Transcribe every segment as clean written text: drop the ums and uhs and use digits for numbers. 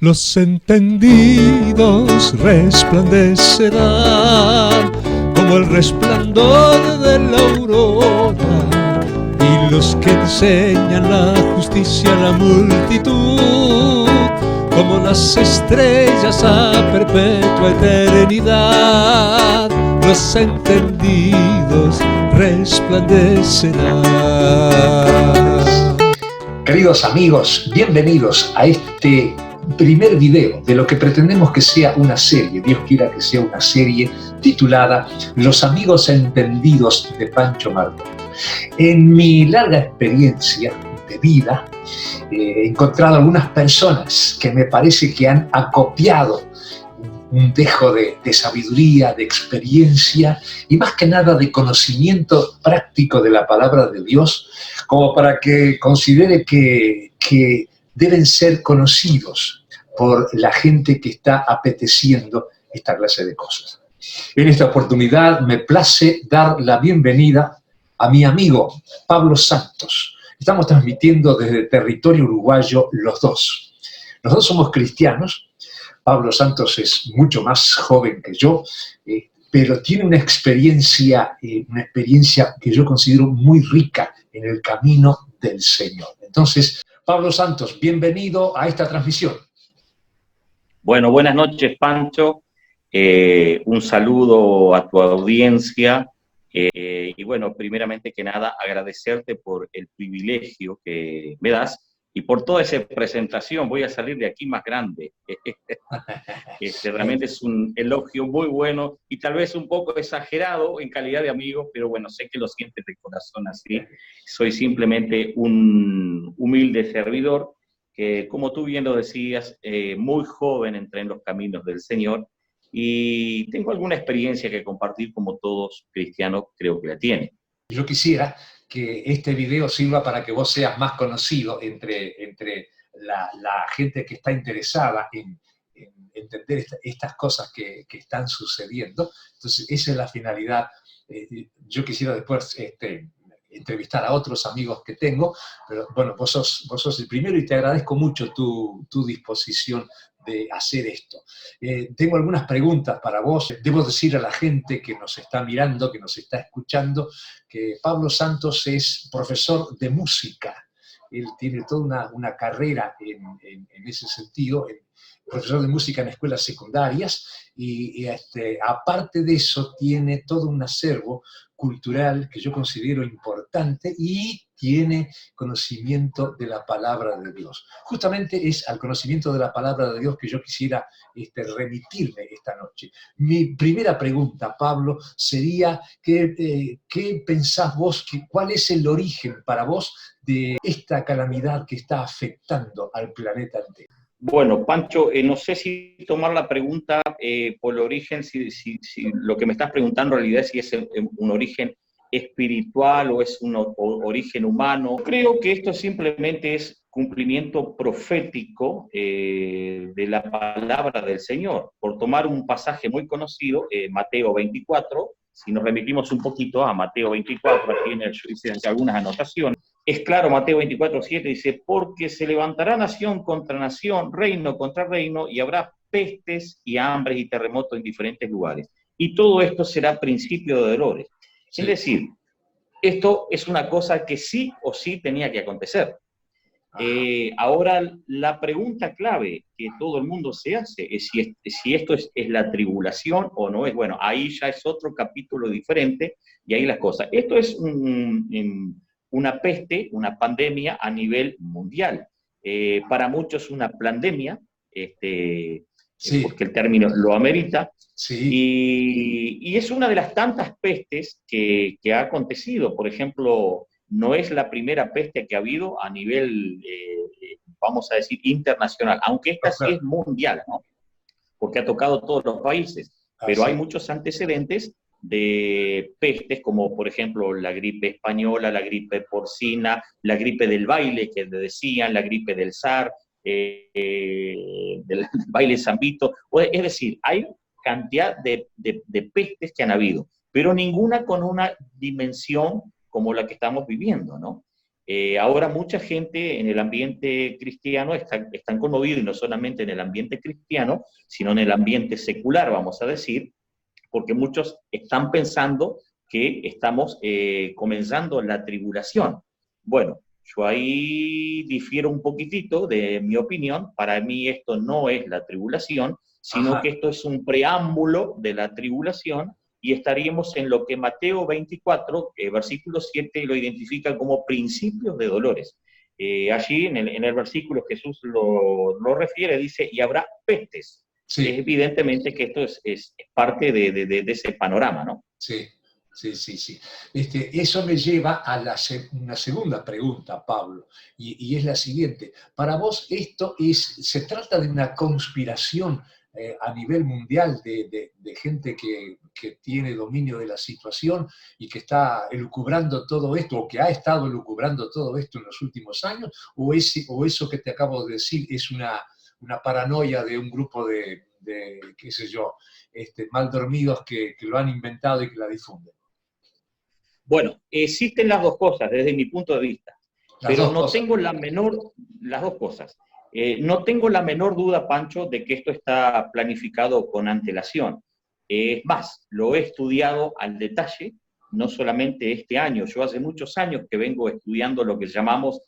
Los entendidos resplandecerán como el resplandor de la aurora, y los que enseñan la justicia a la multitud como las estrellas a perpetua eternidad. Los entendidos resplandecerán. Queridos amigos, bienvenidos a este primer video de lo que pretendemos que sea una serie, Dios quiera que sea una serie titulada Los amigos entendidos de Pancho Martón. En mi larga experiencia de vida he encontrado algunas personas que me parece que han acopiado un dejo de sabiduría, de experiencia y más que nada de conocimiento práctico de la palabra de Dios, como para que considere que deben ser conocidos por la gente que está apeteciendo esta clase de cosas. En esta oportunidad me place dar la bienvenida a mi amigo Pablo Santos. Estamos transmitiendo desde territorio uruguayo los dos. Los dos somos cristianos. Pablo Santos es mucho más joven que yo, pero tiene una experiencia que yo considero muy rica en el camino del Señor. Entonces, Pablo Santos, bienvenido a esta transmisión. Bueno, buenas noches, Pancho. Un saludo a tu audiencia. Y bueno, primeramente que nada, agradecerte por el privilegio que me das y por toda esa presentación. Voy a salir de aquí más grande. Realmente es un elogio muy bueno y tal vez un poco exagerado en calidad de amigo, pero bueno, sé que lo sientes de corazón así. Soy simplemente un humilde servidor que, como tú bien lo decías, muy joven entré en los caminos del Señor y tengo alguna experiencia que compartir, como todos cristianos creo que la tienen. Yo quisiera que este video sirva para que vos seas más conocido entre la gente que está interesada en entender estas cosas que están sucediendo. Entonces, esa es la finalidad. Yo quisiera después entrevistar a otros amigos que tengo, pero bueno, vos sos el primero y te agradezco mucho tu disposición de hacer esto. Tengo algunas preguntas para vos. Debo decir a la gente que nos está mirando, que nos está escuchando, que Pablo Santos es profesor de música. Él tiene toda una carrera en ese sentido, profesor de música en escuelas secundarias, y aparte de eso tiene todo un acervo cultural que yo considero importante y tiene conocimiento de la palabra de Dios. Justamente es al conocimiento de la palabra de Dios que yo quisiera remitirme esta noche. Mi primera pregunta, Pablo, sería ¿qué pensás vos? ¿Cuál es el origen para vos de esta calamidad que está afectando al planeta entero? Bueno, Pancho, no sé si tomar la pregunta por el origen, si lo que me estás preguntando en realidad si es un origen espiritual o es un origen humano. Creo que esto simplemente es cumplimiento profético de la palabra del Señor. Por tomar un pasaje muy conocido, Mateo 24, si nos remitimos un poquito a Mateo 24, aquí en el yo hice algunas anotaciones. Es claro, Mateo 24:7 dice, porque se levantará nación contra nación, reino contra reino, y habrá pestes y hambres y terremotos en diferentes lugares. Y todo esto será principio de dolores. Sí. Es decir, esto es una cosa que sí o sí tenía que acontecer. Ahora, la pregunta clave que todo el mundo se hace es si esto es la tribulación o no es. Bueno, ahí ya es otro capítulo diferente, y ahí las cosas. Esto es una peste, una pandemia a nivel mundial. Para muchos una pandemia, sí, porque el término lo amerita, sí. Y es una de las tantas pestes que ha acontecido. Por ejemplo, no es la primera peste que ha habido a nivel, vamos a decir, internacional, aunque esta sí es mundial, ¿no? Porque ha tocado todos los países, pero hay muchos antecedentes de pestes, como por ejemplo la gripe española, la gripe porcina, la gripe del baile que decían, la gripe del zar, del baile San Vito. Es decir, hay cantidad de pestes que han habido, pero ninguna con una dimensión como la que estamos viviendo, ¿no? Ahora mucha gente en el ambiente cristiano están conmovidos, y no solamente en el ambiente cristiano, sino en el ambiente secular, vamos a decir, porque muchos están pensando que estamos comenzando la tribulación. Bueno, yo ahí difiero un poquitito de mi opinión. Para mí esto no es la tribulación, sino que esto es un preámbulo de la tribulación, y estaríamos en lo que Mateo 24, versículo 7, lo identifica como principios de dolores. Allí en el versículo Jesús lo refiere, dice, y habrá pestes. Sí, Evidentemente que esto es parte de ese panorama, ¿no? sí, sí, sí, sí. Eso me lleva a una segunda pregunta, Pablo, y es la siguiente. Para vos esto se trata de una conspiración a nivel mundial de gente que tiene dominio de la situación y que está elucubrando todo esto, o que ha estado elucubrando todo esto en los últimos años, o eso que te acabo de decir es una paranoia de un grupo de qué sé yo, mal dormidos que lo han inventado y que la difunden? Bueno, existen las dos cosas desde mi punto de vista, Las pero dos no cosas. tengo las dos cosas. No tengo la menor duda, Pancho, de que esto está planificado con antelación. Es más, lo he estudiado al detalle, no solamente este año. Yo hace muchos años que vengo estudiando lo que llamamos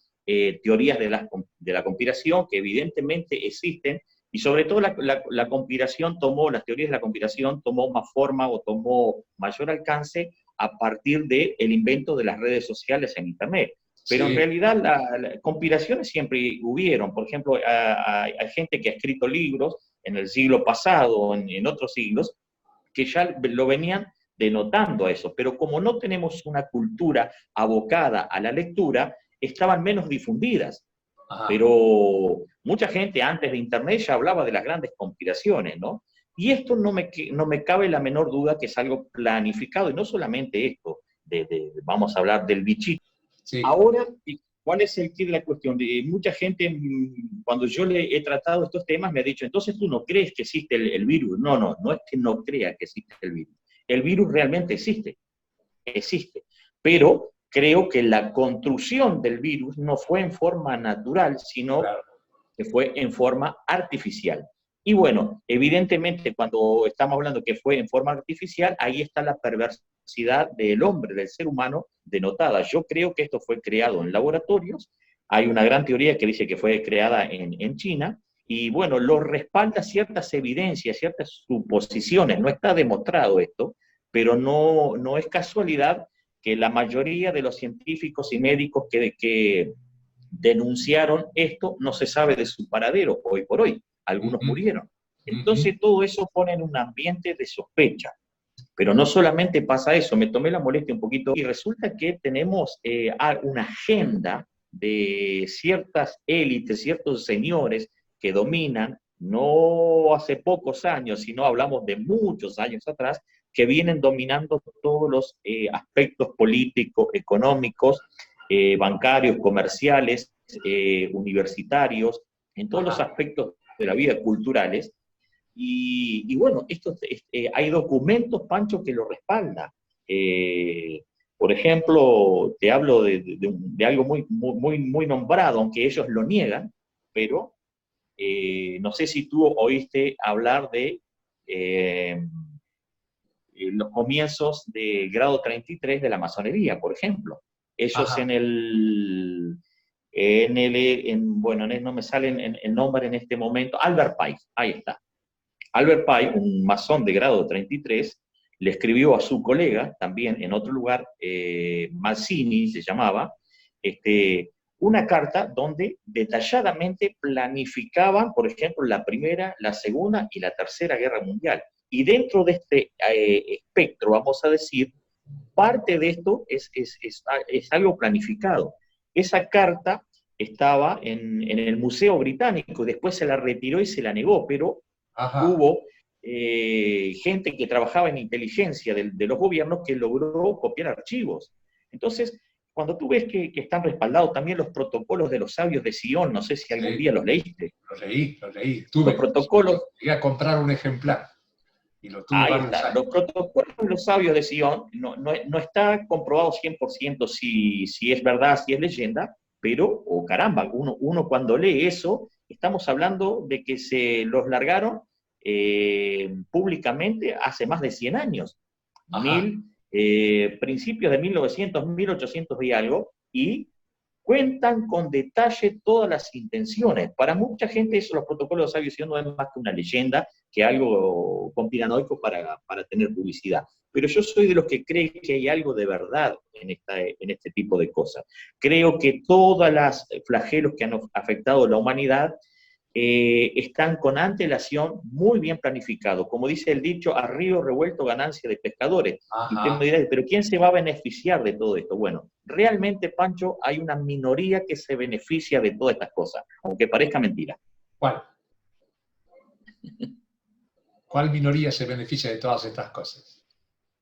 teorías de la conspiración, que evidentemente existen, y sobre todo la conspiración las teorías de la conspiración tomó más forma o tomó mayor alcance a partir del invento de las redes sociales en Internet. Pero Sí. en realidad las conspiraciones siempre hubieron. Por ejemplo, hay gente que ha escrito libros en el siglo pasado, en otros siglos, que ya lo venían denotando a eso. Pero como no tenemos una cultura abocada a la lectura, estaban menos difundidas. Ajá. Pero mucha gente antes de Internet ya hablaba de las grandes conspiraciones, ¿no? Y esto no me cabe la menor duda que es algo planificado, y no solamente esto, vamos a hablar del bichito. Sí. Ahora, ¿cuál es el quid de la cuestión? Mucha gente, cuando yo le he tratado estos temas, me ha dicho, entonces tú no crees que existe el virus. No es que no crea que existe el virus. El virus realmente existe, pero creo que la construcción del virus no fue en forma natural, sino que fue en forma artificial. Y bueno, evidentemente cuando estamos hablando que fue en forma artificial, ahí está la perversidad del hombre, del ser humano, denotada. Yo creo que esto fue creado en laboratorios. Hay una gran teoría que dice que fue creada en China, y bueno, lo respalda ciertas evidencias, ciertas suposiciones. No está demostrado esto, pero no es casualidad que la mayoría de los científicos y médicos que denunciaron esto no se sabe de su paradero hoy por hoy. Algunos murieron. Entonces todo eso pone en un ambiente de sospecha. Pero no solamente pasa eso, me tomé la molestia un poquito, y resulta que tenemos una agenda de ciertas élites, ciertos señores que dominan, no hace pocos años, sino hablamos de muchos años atrás, que vienen dominando todos los aspectos políticos, económicos, bancarios, comerciales, universitarios, en todos los aspectos de la vida culturales. Y bueno, hay documentos, Pancho, que lo respaldan. Por ejemplo, te hablo de algo muy nombrado, aunque ellos lo niegan, pero no sé si tú oíste hablar de los comienzos de grado 33 de la masonería, por ejemplo. Ellos no me sale el nombre en este momento, Albert Pike, ahí está. Albert Pike, un masón de grado 33, le escribió a su colega, también en otro lugar, Mazzini se llamaba, una carta donde detalladamente planificaban, por ejemplo, la Primera, la Segunda y la Tercera Guerra Mundial. Y dentro de este espectro, vamos a decir, parte de esto es algo planificado. Esa carta estaba en el Museo Británico, después se la retiró y se la negó, pero hubo gente que trabajaba en inteligencia de los gobiernos que logró copiar archivos. Entonces, cuando tú ves que están respaldados también los protocolos de los sabios de Sion, no sé si algún día los leíste. Los leí. Los protocolos. Voy a comprar un ejemplar. y lo tuve Ahí varios está. años. Los protocolos de los sabios de Sion no está comprobado 100% si es verdad, si es leyenda, pero, oh caramba, uno cuando lee eso, estamos hablando de que se los largaron públicamente hace más de 100 años, Ajá. principios de 1900, 1800 y algo, y cuentan con detalle todas las intenciones. Para mucha gente eso, los protocolos de sabios no es más que una leyenda, que algo conspiranoico para tener publicidad. Pero yo soy de los que cree que hay algo de verdad en este tipo de cosas. Creo que todos los flagelos que han afectado a la humanidad están con antelación muy bien planificados. Como dice el dicho, a río revuelto ganancia de pescadores. Y usted me Ajá. dirá, ¿pero quién se va a beneficiar de todo esto? Bueno, realmente, Pancho, hay una minoría que se beneficia de todas estas cosas, aunque parezca mentira. ¿Cuál? ¿Cuál minoría se beneficia de todas estas cosas?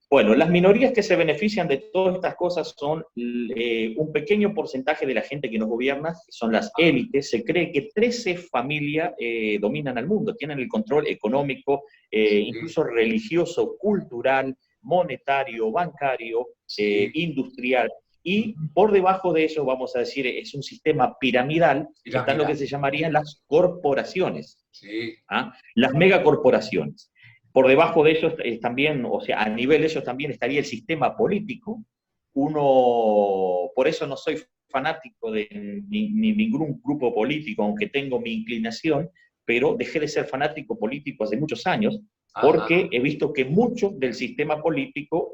Bueno, las minorías que se benefician de todas estas cosas son un pequeño porcentaje de la gente que nos gobierna, que son las élites. Se cree que 13 familias dominan al mundo, tienen el control económico, Sí, incluso religioso, cultural, monetario, bancario, sí. industrial. Y por debajo de eso, vamos a decir, es un sistema piramidal, que están lo que Piramidal. se llamarían las corporaciones, Sí. ¿ah? Las megacorporaciones. Por debajo de ellos también, o sea, a nivel de ellos también estaría el sistema político. Por eso no soy fanático de ningún grupo político, aunque tengo mi inclinación, pero dejé de ser fanático político hace muchos años, porque Ajá. he visto que muchos del sistema político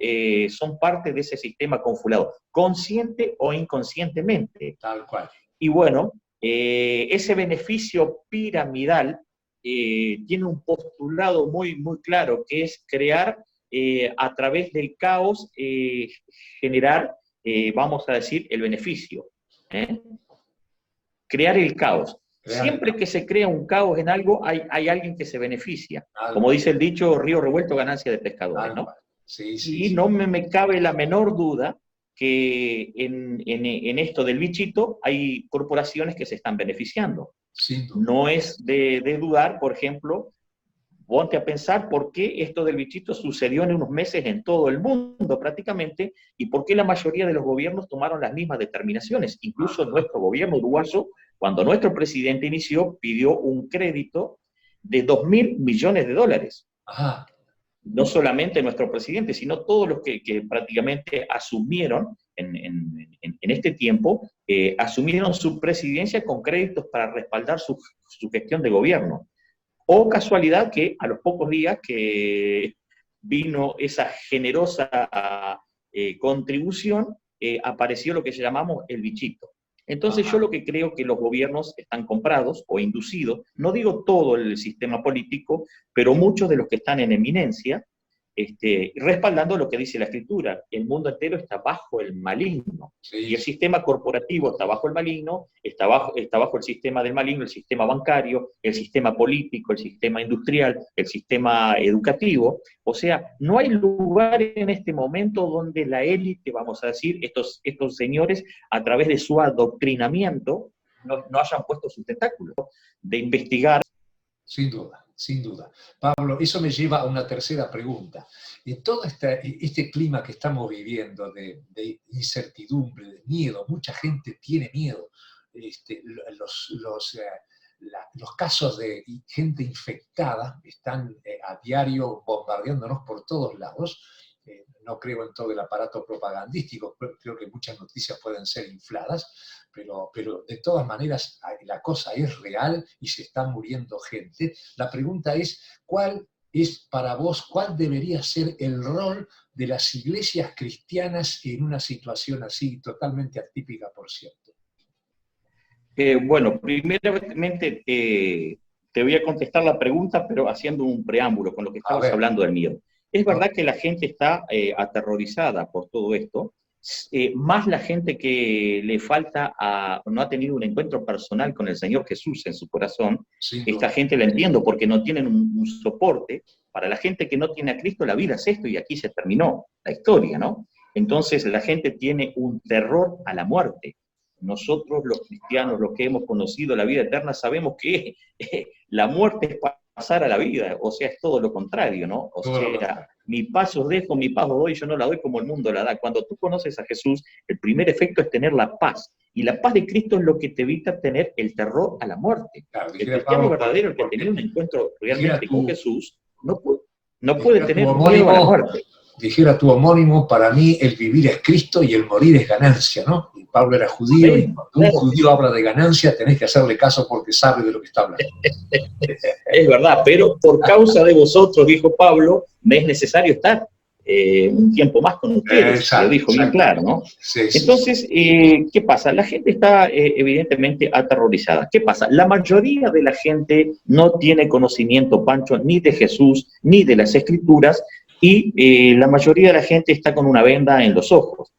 son parte de ese sistema confabulado, consciente o inconscientemente. Tal cual. Y bueno, ese beneficio piramidal tiene un postulado muy, muy claro, que es crear a través del caos, generar, vamos a decir, el beneficio. ¿eh? Crear el caos. Crear el Siempre que se crea un caos en algo, hay alguien que se beneficia. Tal Como cual. dice el dicho, río revuelto, ganancia de pescadores, Tal ¿no? cual. Sí, sí, Y sí. no me cabe la menor duda que en esto del bichito hay corporaciones que se están beneficiando. Sin duda. No es de dudar, por ejemplo, ponte a pensar por qué esto del bichito sucedió en unos meses en todo el mundo prácticamente, y por qué la mayoría de los gobiernos tomaron las mismas determinaciones. Incluso nuestro gobierno uruguayo, cuando nuestro presidente inició, pidió un crédito de 2.000 millones de dólares. Ajá. No solamente nuestro presidente, sino todos los que prácticamente asumieron en este tiempo, asumieron su presidencia con créditos para respaldar su gestión de gobierno. O casualidad que a los pocos días que vino esa generosa contribución, apareció lo que llamamos el bichito. Entonces yo lo que creo que los gobiernos están comprados o inducidos, no digo todo el sistema político, pero muchos de los que están en eminencia, respaldando lo que dice la Escritura. El mundo entero está bajo el maligno. Sí. Y el sistema corporativo está bajo el maligno, está bajo el sistema del maligno, el sistema bancario, el sistema político, el sistema industrial, el sistema educativo. O sea, no hay lugar en este momento donde la élite, vamos a decir, estos señores, a través de su adoctrinamiento, no hayan puesto sus tentáculos de investigar. Sin duda, sin duda. Pablo, eso me lleva a una tercera pregunta. En todo este clima que estamos viviendo de incertidumbre, de miedo, mucha gente tiene miedo. Los casos de gente infectada están a diario bombardeándonos por todos lados. No creo en todo el aparato propagandístico, creo que muchas noticias pueden ser infladas, pero de todas maneras la cosa es real y se está muriendo gente. La pregunta es, ¿cuál es para vos, cuál debería ser el rol de las iglesias cristianas en una situación así, totalmente atípica, por cierto? Bueno, primeramente te voy a contestar la pregunta, pero haciendo un preámbulo con lo que estabas hablando del miedo. Es verdad que la gente está aterrorizada por todo esto, más la gente que le falta, no ha tenido un encuentro personal con el Señor Jesús en su corazón. Esta gente la entiendo porque no tienen un soporte. Para la gente que no tiene a Cristo, la vida es esto y aquí se terminó la historia, ¿no? Entonces la gente tiene un terror a la muerte. Nosotros los cristianos, los que hemos conocido la vida eterna, sabemos que la muerte es pasar a la vida, o sea, es todo lo contrario, ¿no? O sea, mi paz os dejo, mi paz os doy, yo no la doy como el mundo la da. Cuando tú conoces a Jesús, el primer efecto es tener la paz, y la paz de Cristo es lo que te evita tener el terror a la muerte. Claro, El cristiano verdadero, el que tenía un encuentro realmente con Jesús, no puede tener miedo a la muerte. Dijera tu homónimo, para mí el vivir es Cristo y el morir es ganancia, ¿no? Y Pablo era judío, y cuando un judío habla de ganancia, tenés que hacerle caso porque sabe de lo que está hablando. Es verdad, pero por causa de vosotros, dijo Pablo, me es necesario estar un tiempo más con ustedes, lo dijo bien claro, ¿no? Sí, entonces, ¿qué pasa? La gente está evidentemente aterrorizada. ¿Qué pasa? La mayoría de la gente no tiene conocimiento, Pancho, ni de Jesús, ni de las Escrituras, y la mayoría de la gente está con una venda en los ojos.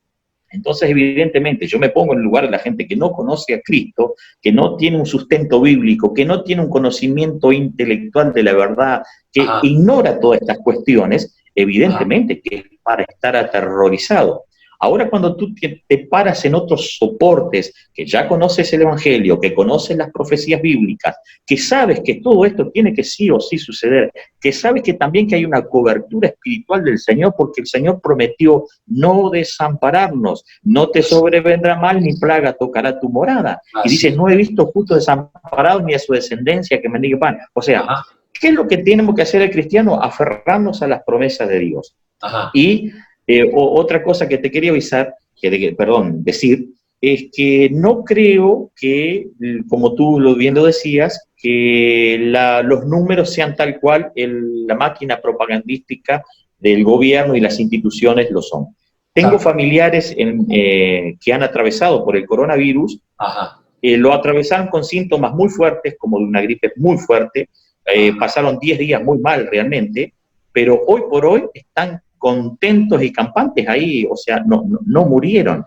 Entonces, evidentemente, yo me pongo en el lugar de la gente que no conoce a Cristo, que no tiene un sustento bíblico, que no tiene un conocimiento intelectual de la verdad, que ignora todas estas cuestiones, evidentemente que es para estar aterrorizado. Ahora, cuando tú te paras en otros soportes, que ya conoces el Evangelio, que conoces las profecías bíblicas, que sabes que todo esto tiene que sí o sí suceder, que sabes que también que hay una cobertura espiritual del Señor, porque el Señor prometió no desampararnos, no te sobrevendrá mal ni plaga tocará tu morada. Y dice, no he visto justo desamparados ni a su descendencia que mendigue pan. O sea, ¿qué es lo que tenemos que hacer el cristiano? Aferrarnos a las promesas de Dios. Y otra cosa que te quería avisar, decir, es que no creo que, como tú bien lo decías, que los números sean tal cual la máquina propagandística del gobierno y las instituciones lo son. Tengo familiares que han atravesado por el coronavirus, lo atravesaron con síntomas muy fuertes, como de una gripe muy fuerte, pasaron 10 días muy mal realmente, pero hoy por hoy están contentos y campantes ahí, o sea, no murieron,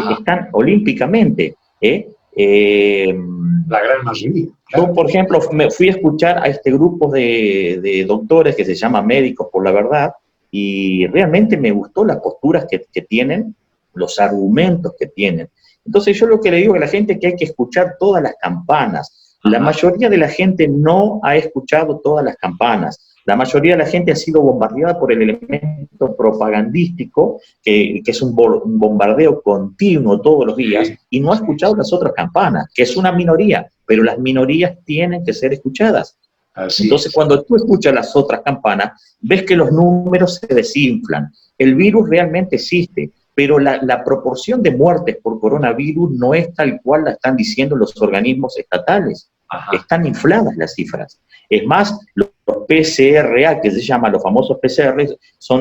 están olímpicamente. La gran mayoría. Yo, por ejemplo, me fui a escuchar a este grupo de doctores que se llama Médicos por la Verdad, y realmente me gustó las posturas que tienen, los argumentos que tienen. Entonces yo lo que le digo a la gente es que hay que escuchar todas las campanas. La mayoría de la gente no ha escuchado todas las campanas. La mayoría de la gente ha sido bombardeada por el elemento propagandístico, que es un bombardeo continuo todos los días, y no ha escuchado las otras campanas, que es una minoría, pero las minorías tienen que ser escuchadas. Entonces, cuando tú escuchas las otras campanas, ves que los números se desinflan. El virus realmente existe, pero la proporción de muertes por coronavirus no es tal cual la están diciendo los organismos estatales. Están infladas las cifras. Es más, los PCRA, que se llaman los famosos PCR,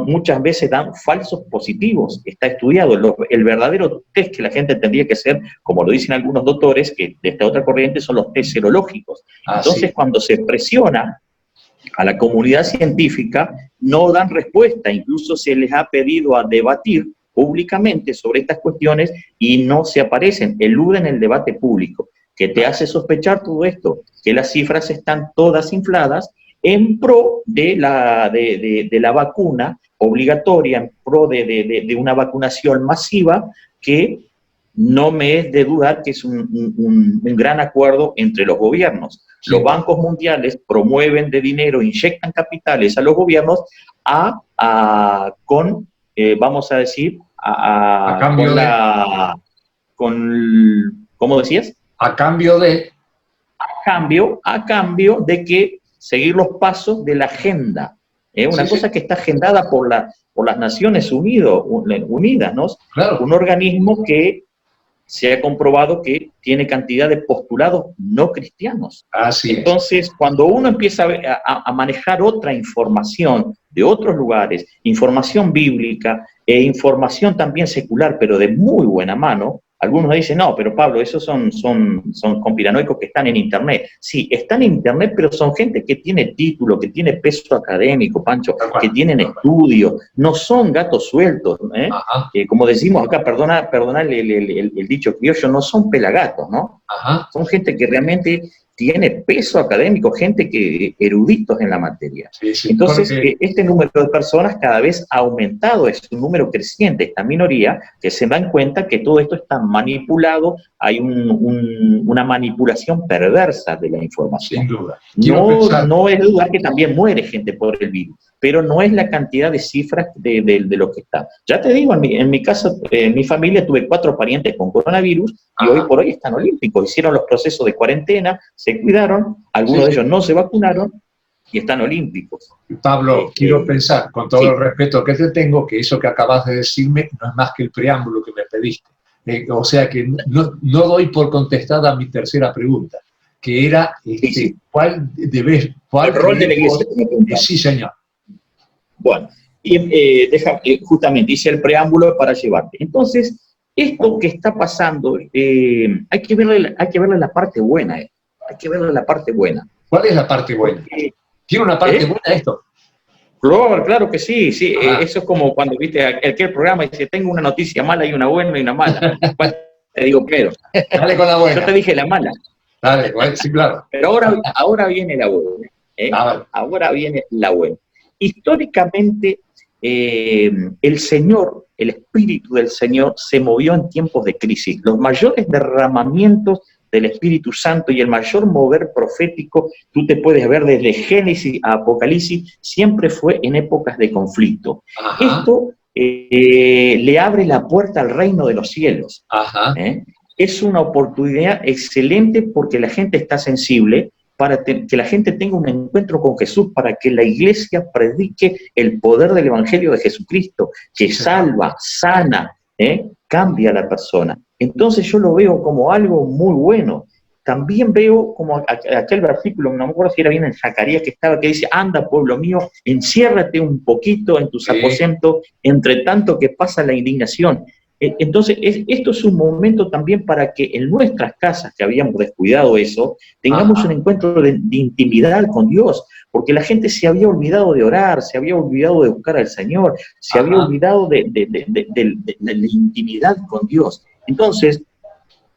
muchas veces dan falsos positivos. Está estudiado. El verdadero test que la gente tendría que hacer, como lo dicen algunos doctores, que de esta otra corriente, son los test serológicos. Entonces, cuando se presiona a la comunidad científica, no dan respuesta. Incluso se les ha pedido a debatir públicamente sobre estas cuestiones y no se aparecen, eluden el debate público. ¿Qué te hace sospechar todo esto? Que las cifras están todas infladas en pro de la vacuna obligatoria, en pro de una vacunación masiva, que no me es de dudar que es un gran acuerdo entre los gobiernos. Los bancos mundiales promueven de dinero, inyectan capitales a los gobiernos vamos a decir, ¿cómo decías? A cambio de que seguir los pasos de la agenda. Una cosa que está agendada por las Naciones Unidas, ¿no? Claro. Un organismo que se ha comprobado que tiene cantidad de postulados no cristianos. Entonces, cuando uno empieza a manejar otra información de otros lugares, información bíblica e información también secular, pero de muy buena mano, algunos dicen, no, pero Pablo, esos son conspiranoicos que están en Internet. Sí, están en Internet, pero son gente que tiene título, que tiene peso académico, Pancho, que tienen estudios, no son gatos sueltos, como decimos acá, perdona el dicho criollo, no son pelagatos, ¿no? Son gente que realmente tiene peso académico, gente eruditos en la materia. Sí, sí, Entonces, porque este número de personas cada vez ha aumentado, es un número creciente, esta minoría, que se dan cuenta que todo esto está manipulado, hay una manipulación perversa de la información. sin duda. Quiero No, pensar, no es duda que también muere gente por el virus, pero no es la cantidad de cifras de lo que está. Ya te digo, en mi casa, en mi familia tuve 4 parientes con coronavirus y ajá, hoy por hoy están olímpicos, hicieron los procesos de cuarentena, se cuidaron, algunos sí, de ellos no se vacunaron y están olímpicos. Pablo, quiero pensar, con todo Sí. el respeto que te tengo, que eso que acabas de decirme no es más que el preámbulo que me pediste. O sea que no doy por contestada mi tercera pregunta, que era, Sí, sí. ¿cuál El rol de la crees vos? iglesia. Me preguntaron. Sí, señor. Bueno, y justamente hice el preámbulo para llevarte. Entonces, esto que está pasando, hay que verle la parte buena, hay que verle la parte buena. ¿Cuál es la parte buena? Porque, ¿Tiene una parte buena esto? claro que sí, sí. Eso es como cuando viste aquel programa y dice, tengo una noticia mala y una buena y una mala. ¿Cuál te digo primero? Dale con la buena. Yo te dije la mala, Dale, bueno, sí, claro. pero ahora viene la buena. A ver. Ahora viene la buena. Históricamente, el Señor, el Espíritu del Señor, se movió en tiempos de crisis. Los mayores derramamientos del Espíritu Santo y el mayor mover profético, tú te puedes ver desde Génesis a Apocalipsis, siempre fue en épocas de conflicto. Ajá. Esto le abre la puerta al reino de los cielos. Ajá. Es una oportunidad excelente porque la gente está sensible, para que la gente tenga un encuentro con Jesús, para que la iglesia predique el poder del Evangelio de Jesucristo, que salva, sana, cambia a la persona. Entonces yo lo veo como algo muy bueno. También veo como aquel versículo, no me acuerdo si era bien en Zacarías, que dice, anda pueblo mío, enciérrate un poquito en tus aposentos, entre tanto que pasa la indignación. Entonces, esto es un momento también para que en nuestras casas, que habíamos descuidado eso, tengamos un encuentro de intimidad con Dios, porque la gente se había olvidado de orar, se había olvidado de buscar al Señor, se había olvidado de la intimidad con Dios. Entonces,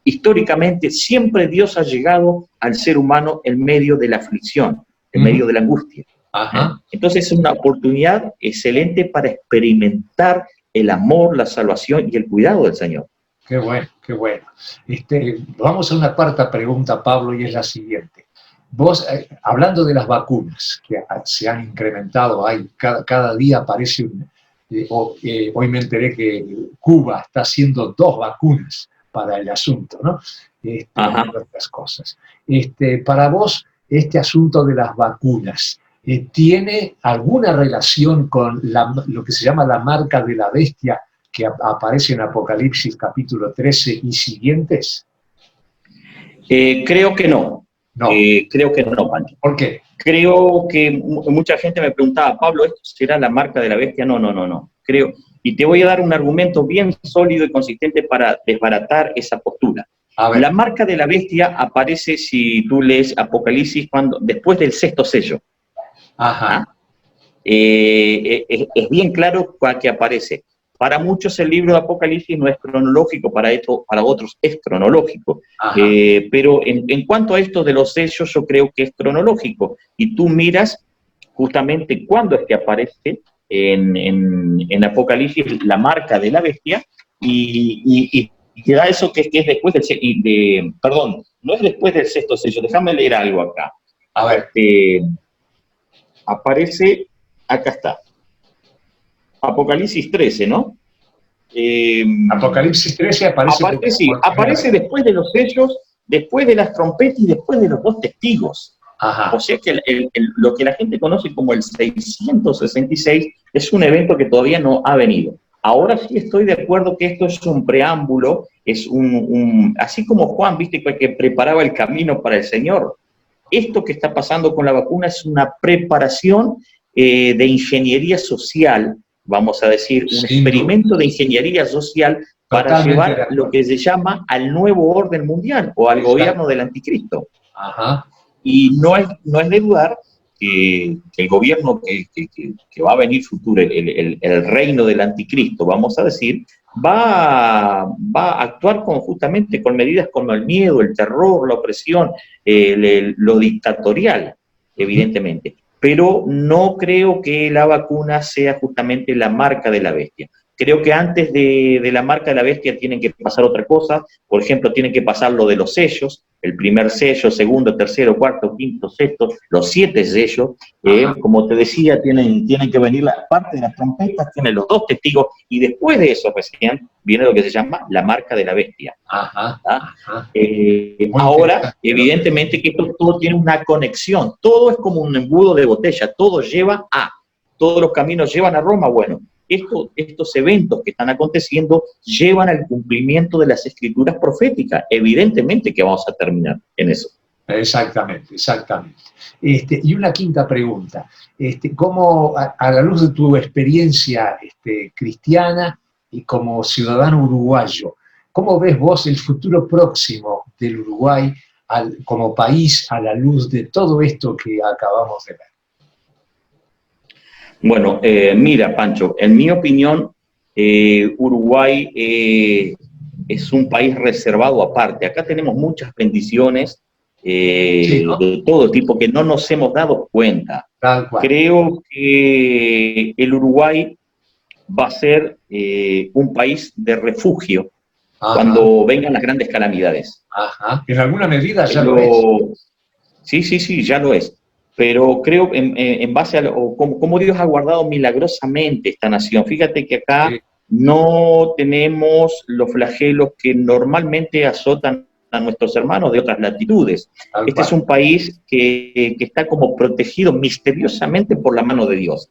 históricamente, siempre Dios ha llegado al ser humano en medio de la aflicción, en medio de la angustia. Entonces, es una oportunidad excelente para experimentar el amor, la salvación y el cuidado del Señor. Qué bueno, qué bueno. Vamos a una cuarta pregunta, Pablo, y es la siguiente. Vos, hablando de las vacunas, que se han incrementado, cada día aparece hoy me enteré que Cuba está haciendo 2 vacunas para el asunto, ¿no? Otras cosas. Para vos, este asunto de las vacunas, ¿tiene alguna relación con lo que se llama la marca de la bestia que aparece en Apocalipsis capítulo 13 y siguientes? Creo que no. Creo que no, Pancho. ¿Por qué? Creo que mucha gente me preguntaba, Pablo, ¿esto será la marca de la bestia? No. Creo, y te voy a dar un argumento bien sólido y consistente para desbaratar esa postura. La marca de la bestia aparece, si tú lees Apocalipsis, después del 6º sello. Es bien claro que aparece. Para muchos el libro de Apocalipsis no es cronológico, para otros es cronológico. Pero en cuanto a esto de los sellos, yo creo que es cronológico. Y tú miras justamente cuándo es que aparece en Apocalipsis la marca de la bestia y te da eso que es después del perdón, no es después del 6º sello. Déjame leer algo acá. A ver. Aparece, acá está. Apocalipsis 13, ¿no? Apocalipsis 13 aparece después de los sellos, después de las trompetas y después de los 2 testigos. O sea que lo que la gente conoce como el 666 es un evento que todavía no ha venido. Ahora sí estoy de acuerdo que esto es un preámbulo, es así como Juan, viste, que preparaba el camino para el Señor. Esto que está pasando con la vacuna es una preparación de ingeniería social, vamos a decir, un experimento de ingeniería social para llevar lo que se llama al nuevo orden mundial o al gobierno del anticristo. Y no es de dudar que el gobierno que va a venir futuro, el reino del anticristo, vamos a decir, va a actuar justamente con medidas como el miedo, el terror, la opresión, lo dictatorial, evidentemente. Pero no creo que la vacuna sea justamente la marca de la bestia. Creo que antes de la marca de la bestia tienen que pasar otra cosa. Por ejemplo, tienen que pasar lo de los sellos, el primer sello, segundo, tercero, cuarto, quinto, sexto, los 7 sellos. Como te decía, tienen que venir la parte de las trompetas, tienen los 2 testigos, y después de eso recién viene lo que se llama la marca de la bestia. Ahora, evidentemente que esto todo tiene una conexión, todo es como un embudo de botella, todo lleva a, todos los caminos llevan a Roma. Bueno, estos eventos que están aconteciendo llevan al cumplimiento de las escrituras proféticas. Evidentemente que vamos a terminar en eso. Exactamente. Y una quinta pregunta. ¿Cómo, a la luz de tu experiencia cristiana y como ciudadano uruguayo, cómo ves vos el futuro próximo del Uruguay como país a la luz de todo esto que acabamos de ver? Bueno, mira, Pancho, en mi opinión, Uruguay es un país reservado aparte. Acá tenemos muchas bendiciones sí, ¿no? De todo tipo que no nos hemos dado cuenta. Creo que el Uruguay va a ser un país de refugio cuando vengan las grandes calamidades. En alguna medida ya lo es. Sí, ya lo es. Pero creo en base a cómo Dios ha guardado milagrosamente esta nación. Fíjate que acá no tenemos los flagelos que normalmente azotan a nuestros hermanos de otras latitudes. Este es un país que está como protegido misteriosamente por la mano de Dios.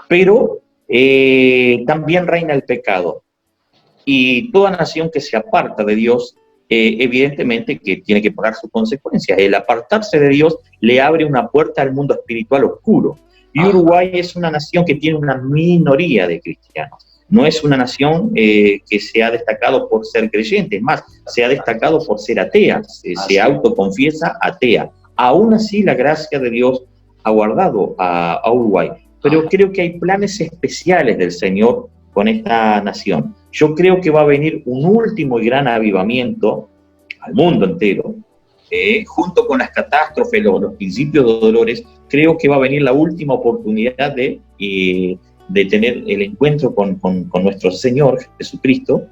Pero también reina el pecado. Y toda nación que se aparta de Dios, evidentemente que tiene que pagar sus consecuencias. El apartarse de Dios le abre una puerta al mundo espiritual oscuro. Y Uruguay es una nación que tiene una minoría de cristianos. No es una nación que se ha destacado por ser creyente, es más, se ha destacado por ser atea, se autoconfiesa atea. Aún así, la gracia de Dios ha guardado a Uruguay. Pero creo que hay planes especiales del Señor con esta nación. Yo creo que va a venir un último y gran avivamiento al mundo entero, junto con las catástrofes, los principios de dolores. Creo que va a venir la última oportunidad de tener el encuentro con nuestro Señor Jesucristo.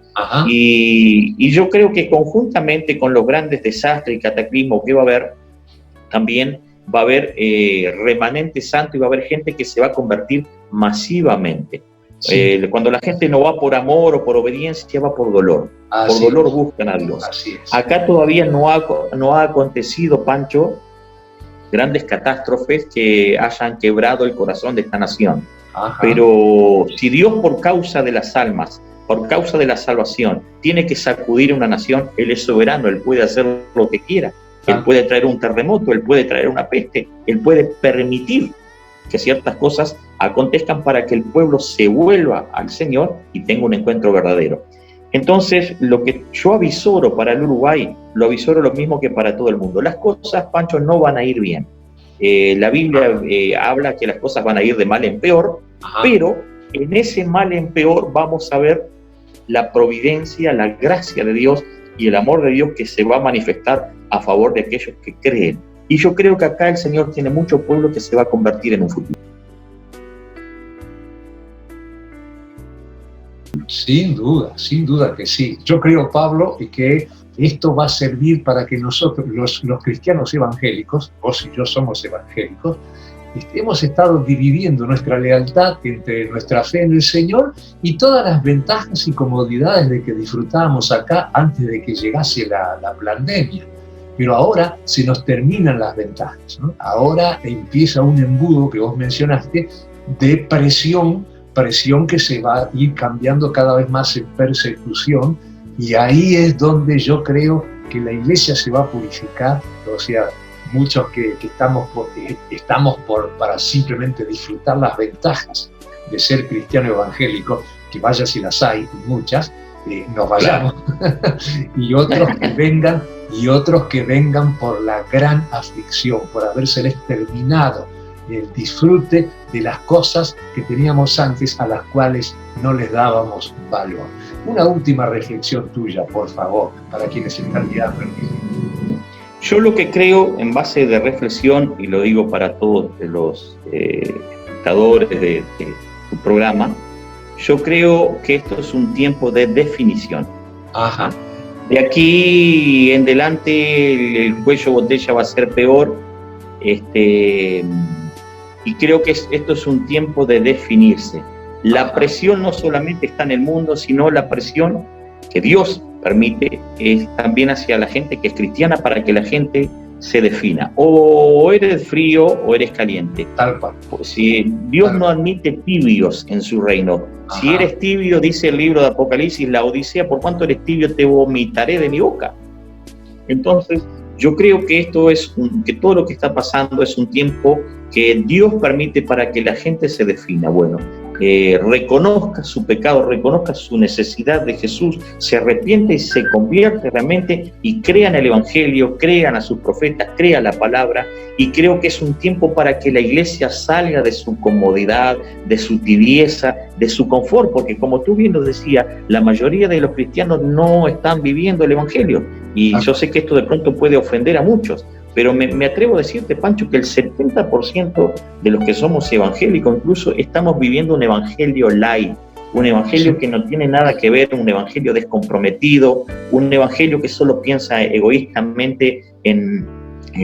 Y yo creo que conjuntamente con los grandes desastres y cataclismos que va a haber, también va a haber remanente santo y va a haber gente que se va a convertir masivamente. Cuando la gente no va por amor o por obediencia, va por dolor. Por dolor buscan a Dios. Acá todavía no ha acontecido, Pancho, grandes catástrofes que hayan quebrado el corazón de esta nación. Pero si Dios, por causa de las almas, por causa de la salvación, tiene que sacudir a una nación, Él es soberano, Él puede hacer lo que quiera. Él puede traer un terremoto, Él puede traer una peste, Él puede permitir que ciertas cosas acontezcan para que el pueblo se vuelva al Señor y tenga un encuentro verdadero. Entonces, lo que yo avisoro para el Uruguay, lo avisoro lo mismo que para todo el mundo. Las cosas, Pancho, no van a ir bien. La Biblia habla que las cosas van a ir de mal en peor, pero en ese mal en peor vamos a ver la providencia, la gracia de Dios y el amor de Dios que se va a manifestar a favor de aquellos que creen. Y yo creo que acá el Señor tiene mucho pueblo que se va a convertir en un futuro. Sin duda que sí. Yo creo, Pablo, que esto va a servir para que nosotros, los cristianos evangélicos, vos y yo somos evangélicos, hemos estado dividiendo nuestra lealtad entre nuestra fe en el Señor y todas las ventajas y comodidades de que disfrutábamos acá antes de que llegase la pandemia. Pero ahora se nos terminan las ventajas, ¿no? Ahora empieza un embudo que vos mencionaste de presión que se va a ir cambiando cada vez más en persecución, y ahí es donde yo creo que la iglesia se va a purificar. O sea, muchos que estamos para simplemente disfrutar las ventajas de ser cristiano evangélico, que vaya si las hay, muchas, nos vayamos, y otros que vengan por la gran aflicción, por habérseles terminado el disfrute de las cosas que teníamos antes, a las cuales no les dábamos valor. Una última reflexión tuya, por favor, para quienes están mirando el video. Yo lo que creo, en base de reflexión, y lo digo para todos los espectadores de tu programa, yo creo que esto es un tiempo de definición. Ajá. De aquí en adelante el cuello botella va a ser peor, y creo que esto es un tiempo de definirse. La presión no solamente está en el mundo, sino la presión que Dios permite es también hacia la gente que es cristiana, para que la gente se defina. O eres frío o eres caliente. Tal cual. Pues si Dios no admite tibios en su reino. Ajá. Si eres tibio, dice el libro de Apocalipsis, la Odisea, por cuanto eres tibio te vomitaré de mi boca. Entonces, yo creo que que todo lo que está pasando es un tiempo que Dios permite para que la gente se defina. Bueno, reconozca su pecado, reconozca su necesidad de Jesús, se arrepiente y se convierte realmente y crean el Evangelio, crean a sus profetas, crean la palabra, y creo que es un tiempo para que la iglesia salga de su comodidad, de su tibieza, de su confort, porque como tú bien lo decías, la mayoría de los cristianos no están viviendo el Evangelio, y yo sé que esto de pronto puede ofender a muchos, pero me atrevo a decirte, Pancho, que el 70% de los que somos evangélicos incluso estamos viviendo un evangelio light, un evangelio que no tiene nada que ver, un evangelio descomprometido, un evangelio que solo piensa egoístamente en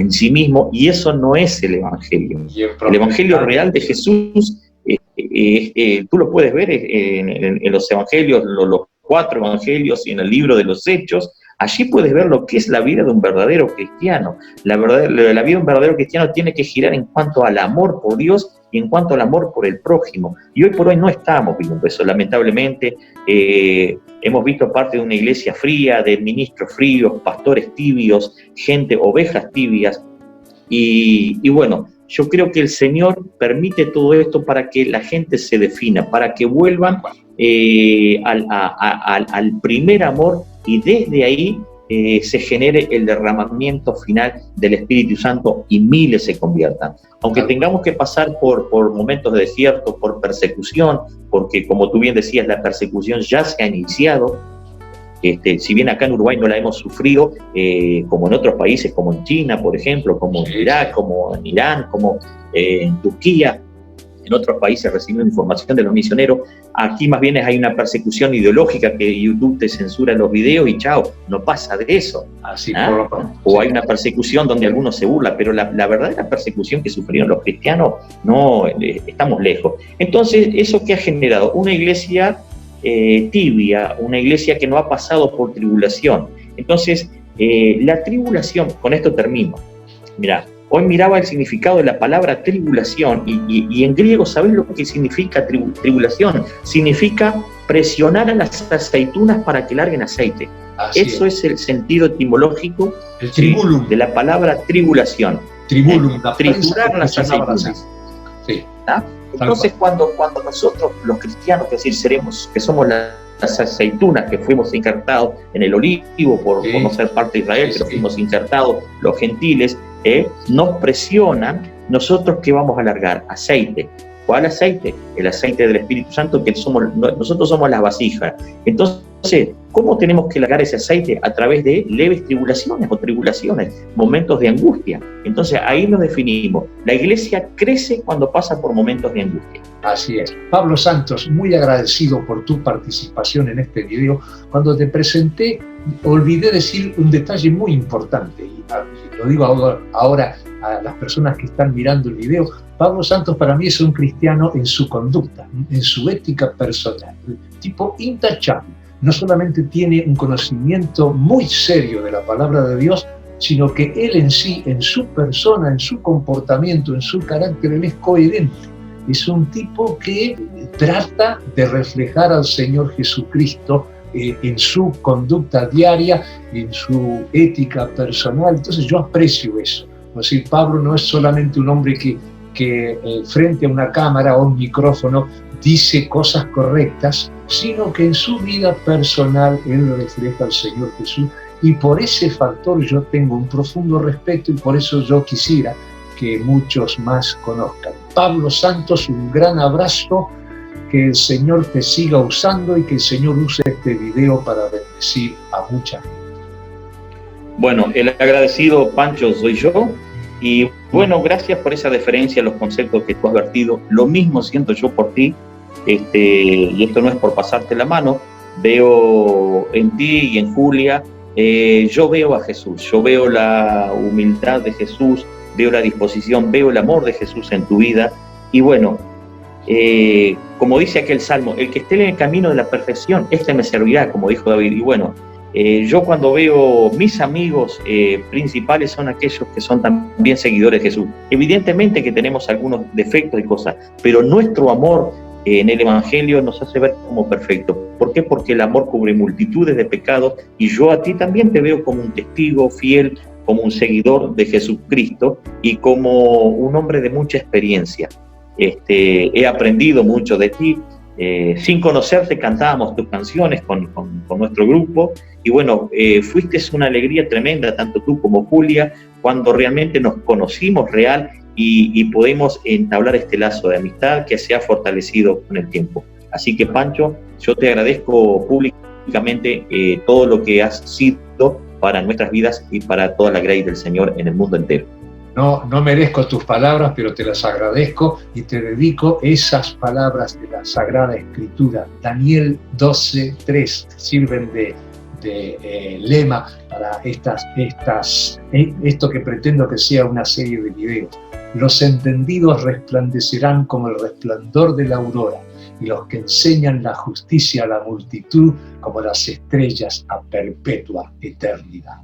sí mismo, y eso no es el evangelio. El evangelio real de Jesús, tú lo puedes ver en los evangelios, los 4 evangelios y en el libro de los Hechos. Allí puedes ver lo que es la vida de un verdadero cristiano. La vida de un verdadero cristiano tiene que girar en cuanto al amor por Dios y en cuanto al amor por el prójimo. Y hoy por hoy no estamos viendo eso, lamentablemente. Hemos visto parte de una iglesia fría, de ministros fríos, pastores tibios, ovejas tibias. Y bueno, yo creo que el Señor permite todo esto para que la gente se defina, para que vuelvan al primer amor, y desde ahí se genere el derramamiento final del Espíritu Santo y miles se conviertan. Aunque tengamos que pasar por momentos de desierto, por persecución, porque como tú bien decías, la persecución ya se ha iniciado. Si bien acá en Uruguay no la hemos sufrido, como en otros países, como en China, por ejemplo, como en Irak, como en Irán, como en Turquía, en otros países recibiendo información de los misioneros, aquí más bien hay una persecución ideológica que YouTube te censura los videos y chao, no pasa de eso. Así, o hay una persecución donde algunos se burlan, pero la verdadera persecución que sufrieron los cristianos, no, estamos lejos. Entonces, ¿eso qué ha generado? Una iglesia tibia, una iglesia que no ha pasado por tribulación. Entonces, la tribulación, con esto termino, mirá, hoy miraba el significado de la palabra tribulación y en griego, ¿sabés lo que significa tribulación? Significa presionar a las aceitunas para que larguen aceite. Eso es el sentido etimológico de la palabra tribulación. Tribulum, triturar las aceitunas. Sí. Entonces, cuando nosotros, los cristianos, que somos las aceitunas que fuimos injertados en el olivo por no ser parte de Israel, pero fuimos injertados los gentiles, nos presionan, nosotros que vamos a largar aceite. ¿Cuál aceite? El aceite del Espíritu Santo, que nosotros somos las vasijas. Entonces, ¿cómo tenemos que largar ese aceite? A través de leves tribulaciones momentos de angustia. Entonces, ahí nos definimos. La iglesia crece cuando pasa por momentos de angustia. Así es. Pablo Santos, muy agradecido por tu participación en este video. Cuando te presenté, olvidé decir un detalle muy importante, y lo digo ahora a las personas que están mirando el video. Pablo Santos para mí es un cristiano en su conducta, en su ética personal, tipo intachable. No solamente tiene un conocimiento muy serio de la palabra de Dios, sino que él en sí, en su persona, en su comportamiento, en su carácter, él es coherente. Es un tipo que trata de reflejar al Señor Jesucristo en su conducta diaria, en su ética personal. Entonces yo aprecio eso. Es decir, Pablo no es solamente un hombre que frente a una cámara o un micrófono dice cosas correctas, sino que en su vida personal él refleja al Señor Jesús, y por ese factor yo tengo un profundo respeto, y por eso yo quisiera que muchos más conozcan. Pablo Santos, un gran abrazo, que el Señor te siga usando y que el Señor use este video para bendecir a mucha gente. Bueno, el agradecido, Pancho, soy yo. Y bueno, gracias por esa deferencia a los conceptos que tú has vertido. Lo mismo siento yo por ti, y esto no es por pasarte la mano. Veo en ti y en Julia, yo veo a Jesús, yo veo la humildad de Jesús, veo la disposición, veo el amor de Jesús en tu vida. Y bueno, como dice aquel salmo, el que esté en el camino de la perfección, este me servirá, como dijo David. Y bueno, yo cuando veo mis amigos principales son aquellos que son también seguidores de Jesús. Evidentemente que tenemos algunos defectos y cosas, pero nuestro amor en el Evangelio nos hace ver como perfecto. ¿Por qué? Porque el amor cubre multitudes de pecados, y yo a ti también te veo como un testigo fiel, como un seguidor de Jesucristo y como un hombre de mucha experiencia. He aprendido mucho de ti. Sin conocerte cantábamos tus canciones con nuestro grupo, y bueno, fuiste una alegría tremenda, tanto tú como Julia, cuando realmente nos conocimos real y podemos entablar este lazo de amistad que se ha fortalecido con el tiempo. Así que, Pancho, yo te agradezco públicamente todo lo que has sido para nuestras vidas y para toda la gracia del Señor en el mundo entero. No merezco tus palabras, pero te las agradezco y te dedico esas palabras de la Sagrada Escritura. Daniel 12:3 sirven de lema para esto que pretendo que sea una serie de videos. Los entendidos resplandecerán como el resplandor de la aurora, y los que enseñan la justicia a la multitud como las estrellas a perpetua eternidad.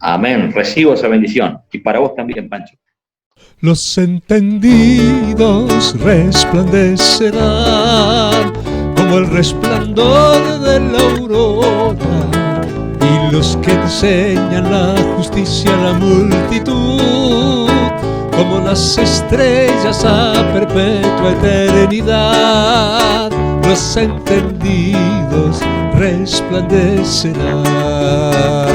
Amén, recibo esa bendición. Y para vos también, Pancho. Los entendidos resplandecerán como el resplandor de la aurora, y los que enseñan la justicia a la multitud como las estrellas a perpetua eternidad. Los entendidos resplandecerán.